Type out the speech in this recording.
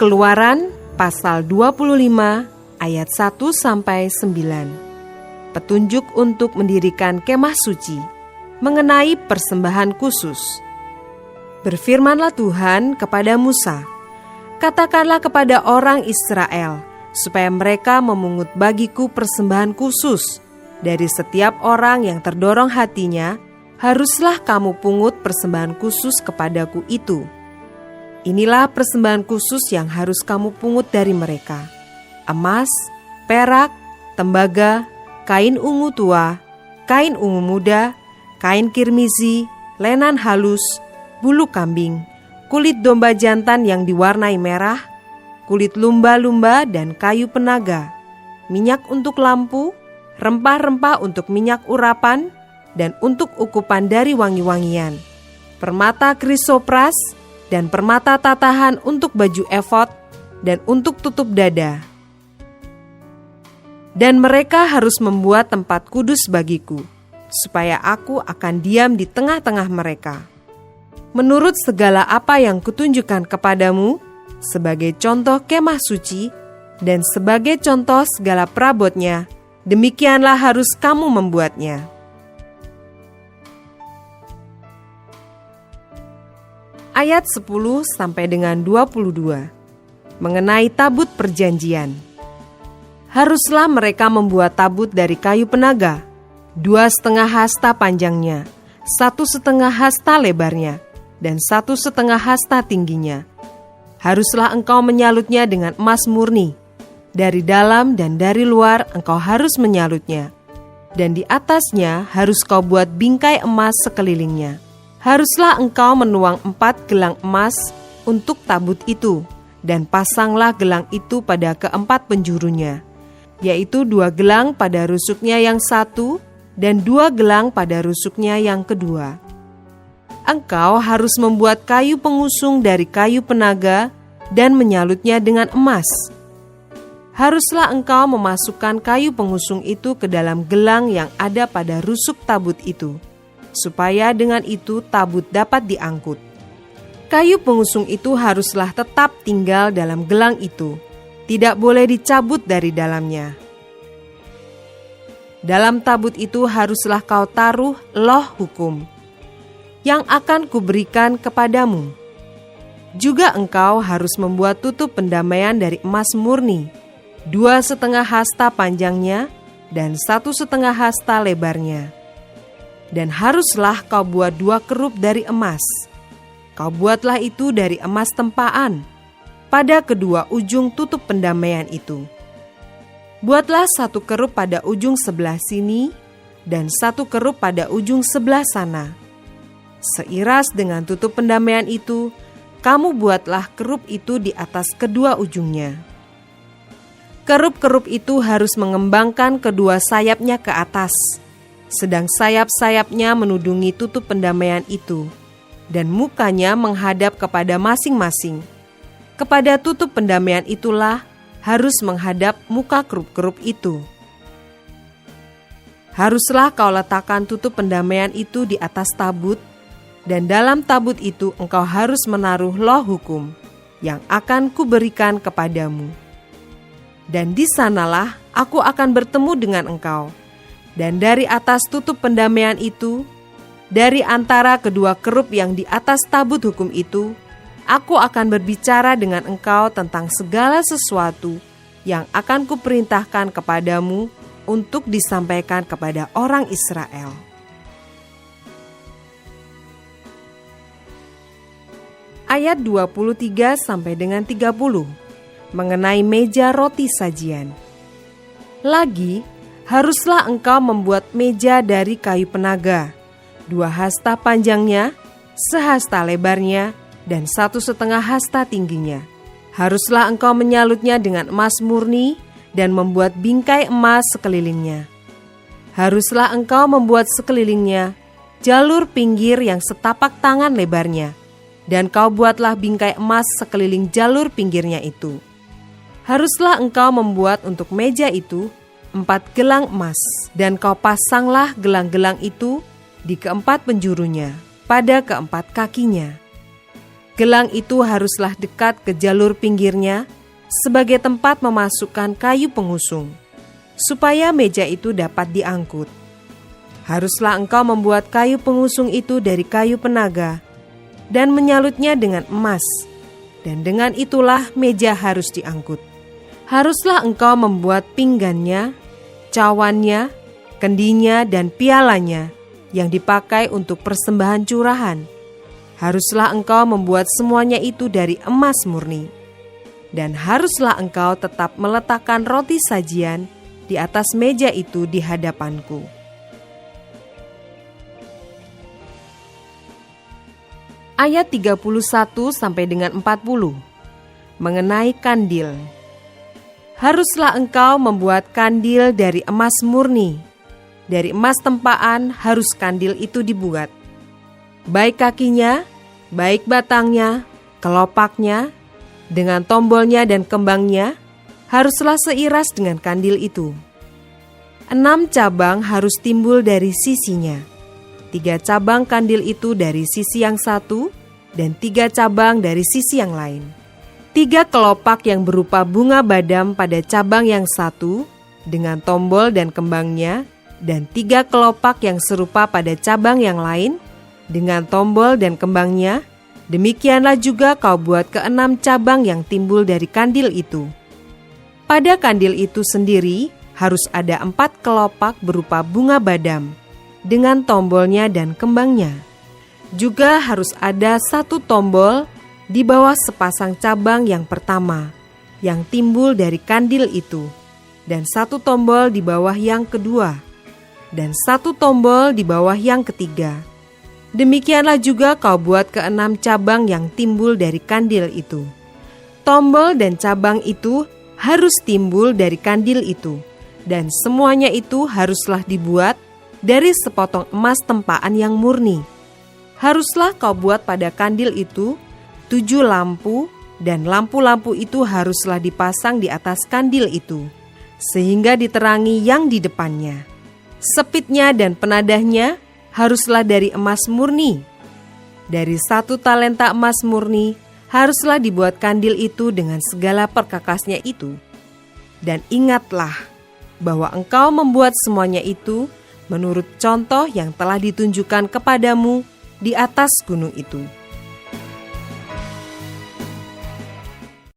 Keluaran pasal 25 ayat 1-9. Petunjuk untuk mendirikan kemah suci mengenai persembahan khusus. Berfirmanlah Tuhan kepada Musa, katakanlah kepada orang Israel, supaya mereka memungut bagiku persembahan khusus. Dari setiap orang yang terdorong hatinya, haruslah kamu pungut persembahan khusus kepadaku itu. Inilah persembahan khusus yang harus kamu pungut dari mereka: emas, perak, tembaga, kain ungu tua, kain ungu muda, kain kirmizi, lenan halus, bulu kambing, kulit domba jantan yang diwarnai merah, kulit lumba-lumba dan kayu penaga, minyak untuk lampu, rempah-rempah untuk minyak urapan, dan untuk ukupan dari wangi-wangian, permata krisopras, dan permata tatahan untuk baju efod, dan untuk tutup dada. Dan mereka harus membuat tempat kudus bagiku, supaya aku akan diam di tengah-tengah mereka. Menurut segala apa yang kutunjukkan kepadamu, sebagai contoh kemah suci, dan sebagai contoh segala perabotnya, demikianlah harus kamu membuatnya. Ayat 10-22 mengenai tabut perjanjian. Haruslah mereka membuat tabut dari kayu penaga, 2,5 hasta panjangnya, 1,5 hasta lebarnya, dan 1,5 hasta tingginya. Haruslah engkau menyalutnya dengan emas murni. Dari dalam dan dari luar engkau harus menyalutnya. Dan di atasnya harus kau buat bingkai emas sekelilingnya. Haruslah engkau menuang 4 gelang emas untuk tabut itu, dan pasanglah gelang itu pada keempat penjurunya, yaitu 2 gelang pada rusuknya yang satu, dan 2 gelang pada rusuknya yang kedua. Engkau harus membuat kayu pengusung dari kayu penaga, dan menyalutnya dengan emas. Haruslah engkau memasukkan kayu pengusung itu ke dalam gelang yang ada pada rusuk tabut itu, supaya dengan itu tabut dapat diangkut. Kayu pengusung itu haruslah tetap tinggal dalam gelang itu, tidak boleh dicabut dari dalamnya. Dalam tabut itu haruslah kau taruh loh hukum, yang akan kuberikan kepadamu. Juga engkau harus membuat tutup pendamaian dari emas murni, 2,5 hasta panjangnya, dan 1,5 hasta lebarnya. Dan haruslah kau buat 2 kerup dari emas. Kau buatlah itu dari emas tempaan, pada kedua ujung tutup pendamaian itu. Buatlah 1 kerup pada ujung sebelah sini, dan 1 kerup pada ujung sebelah sana. Seiras dengan tutup pendamaian itu, kamu buatlah kerup itu di atas kedua ujungnya. Kerup-kerup itu harus mengembangkan kedua sayapnya ke atas, sedang sayap-sayapnya menudungi tutup pendamaian itu, dan mukanya menghadap kepada masing-masing. Kepada tutup pendamaian itulah harus menghadap muka kerup-kerup itu. Haruslah kau letakkan tutup pendamaian itu di atas tabut, dan dalam tabut itu engkau harus menaruh loh hukum yang akan kuberikan kepadamu. Dan di sanalah aku akan bertemu dengan engkau. Dan dari atas tutup pendamaian itu, dari antara kedua kerup yang di atas tabut hukum itu, aku akan berbicara dengan engkau tentang segala sesuatu yang akan kuperintahkan kepadamu untuk disampaikan kepada orang Israel. Ayat 23-30 mengenai meja roti sajian. Lagi, haruslah engkau membuat meja dari kayu penaga, 2 hasta panjangnya, 1 hasta lebarnya, dan 1,5 hasta tingginya. Haruslah engkau menyalutnya dengan emas murni dan membuat bingkai emas sekelilingnya. Haruslah engkau membuat sekelilingnya jalur pinggir yang setapak tangan lebarnya, dan kau buatlah bingkai emas sekeliling jalur pinggirnya itu. Haruslah engkau membuat untuk meja itu 4 gelang emas, dan kau pasanglah gelang-gelang itu di keempat penjurunya, pada keempat kakinya. Gelang itu haruslah dekat ke jalur pinggirnya sebagai tempat memasukkan kayu pengusung, supaya meja itu dapat diangkut. Haruslah engkau membuat kayu pengusung itu dari kayu penaga dan menyalutnya dengan emas, dan dengan itulah meja harus diangkut. Haruslah engkau membuat pinggannya, cawannya, kendinya, dan pialanya yang dipakai untuk persembahan curahan. Haruslah engkau membuat semuanya itu dari emas murni. Dan haruslah engkau tetap meletakkan roti sajian di atas meja itu di hadapanku. Ayat 31 sampai dengan 40 mengenai kandil. Haruslah engkau membuat kandil dari emas murni. Dari emas tempaan harus kandil itu dibuat. Baik kakinya, baik batangnya, kelopaknya, dengan tombolnya dan kembangnya, haruslah seiras dengan kandil itu. 6 cabang harus timbul dari sisinya. 3 cabang kandil itu dari sisi yang satu, dan 3 cabang dari sisi yang lain. 3 kelopak yang berupa bunga badam pada cabang yang satu, dengan tombol dan kembangnya, dan 3 kelopak yang serupa pada cabang yang lain, dengan tombol dan kembangnya. Demikianlah juga kau buat ke-6 cabang yang timbul dari kandil itu. Pada kandil itu sendiri harus ada 4 kelopak berupa bunga badam, dengan tombolnya dan kembangnya. Juga harus ada 1 tombol di bawah sepasang cabang yang pertama, yang timbul dari kandil itu, dan 1 tombol di bawah yang kedua, dan 1 tombol di bawah yang ketiga. Demikianlah juga kau buat ke-6 cabang yang timbul dari kandil itu. Tombol dan cabang itu harus timbul dari kandil itu, dan semuanya itu haruslah dibuat dari sepotong emas tempaan yang murni. Haruslah kau buat pada kandil itu 7 lampu, dan lampu-lampu itu haruslah dipasang di atas kandil itu, sehingga diterangi yang di depannya. Sepitnya dan penadahnya haruslah dari emas murni. Dari 1 talenta emas murni haruslah dibuat kandil itu dengan segala perkakasnya itu. Dan ingatlah bahwa engkau membuat semuanya itu menurut contoh yang telah ditunjukkan kepadamu di atas gunung itu.